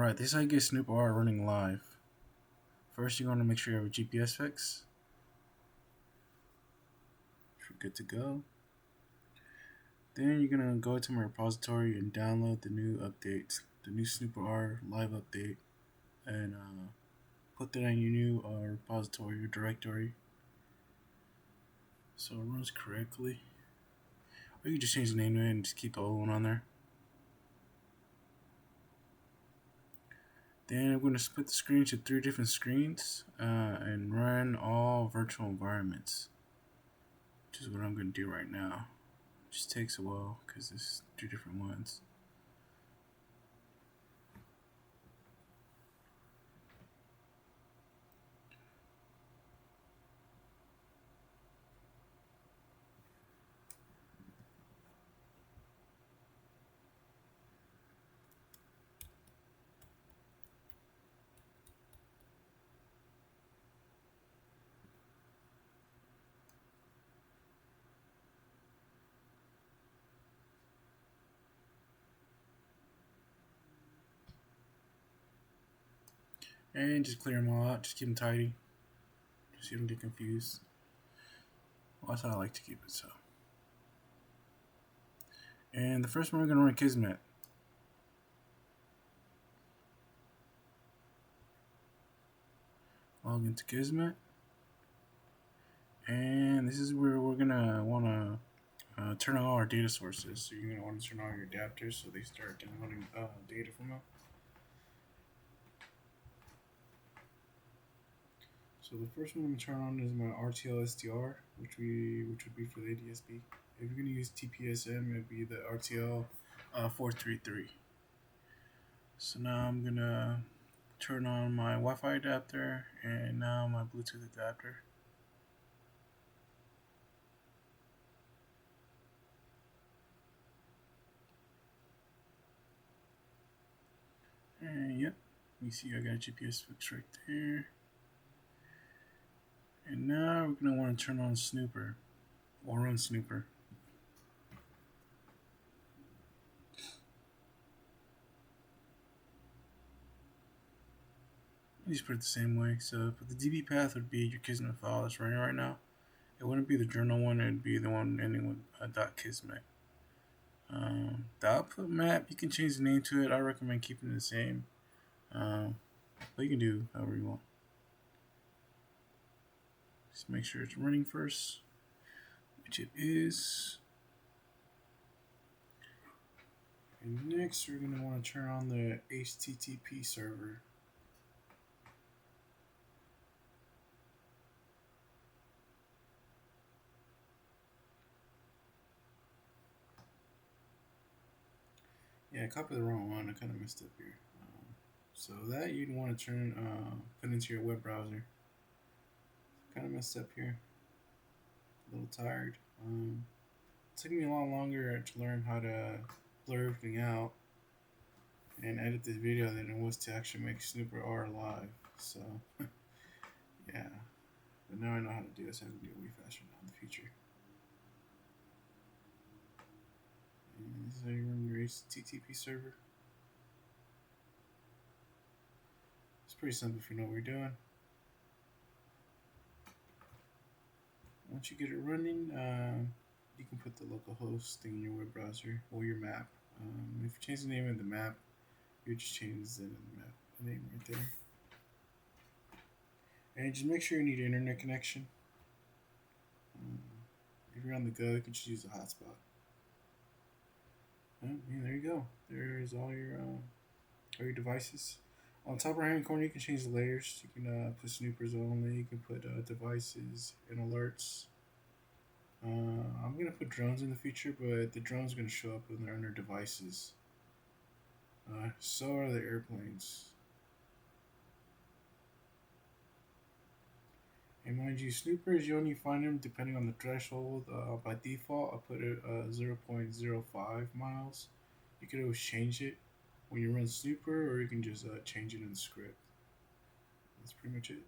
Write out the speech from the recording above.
Alright, this is how you get SnoopR running live. First, you're going to make sure you have a GPS fix. If you're good to go. Then you're going to go to my repository and download the new update, the new SnoopR live update, and put that in your new repository or directory so it runs correctly. Or you can just change the name to it and just keep the old one on there. Then I'm going to split the screen to 3 different screens and run all virtual environments, which is what I'm going to do right now. It just takes a while because there's 2 different ones. And just clear them all out, just keep them tidy, just so you don't get confused. Well, that's how I like to keep it, so. And the first one we're going to run Kismet. Log into Kismet. And this is where we're going to want to turn on all our data sources. So you're going to want to turn on your adapters so they start downloading data from them. So the first one I'm going to turn on is my RTL SDR, which would be for the ADSB. If you're going to use TPMS, it would be the RTL 433. So now I'm going to turn on my Wi-Fi adapter and now my Bluetooth adapter. And yep, you see I got a GPS fix right there. And now we're going to want to turn on SnoopR, or run SnoopR. Just put it the same way. So the DB path would be your Kismet file that's running right now. It wouldn't be the journal one, it would be the one ending with .kismet. The output map, you can change the name to it. I recommend keeping it the same. But you can do however you want. Just make sure it's running first, which it is. And next, we're going to want to turn on the HTTP server. Yeah, I copied the wrong one. I kind of messed up here. So that you'd want to put into your web browser. Kind of messed up here. A little tired. It took me a lot longer to learn how to blur everything out and edit this video than it was to actually make SnoopR live. So yeah, but now I know how to do this. I can do it way faster now in the future. And this is how you run your HTTP server. It's pretty simple if you know what you're doing. Once you get it running, you can put the local host in your web browser or your map. If you change the name of the map, you just change the map name right there. And just make sure you need an internet connection. If you're on the go, you can just use a hotspot. Yeah, there you go. There's all your devices. On the top right hand corner, you can change the layers. You can put snoopers only. You can put devices and alerts. I'm gonna put drones in the future, but the drones are gonna show up when they're under devices. So are the airplanes. And mind you, snoopers, you only find them depending on the threshold. By default, I put it 0.05 miles. You can always change it when you run SnoopR, or you can just change it in the script. That's pretty much it.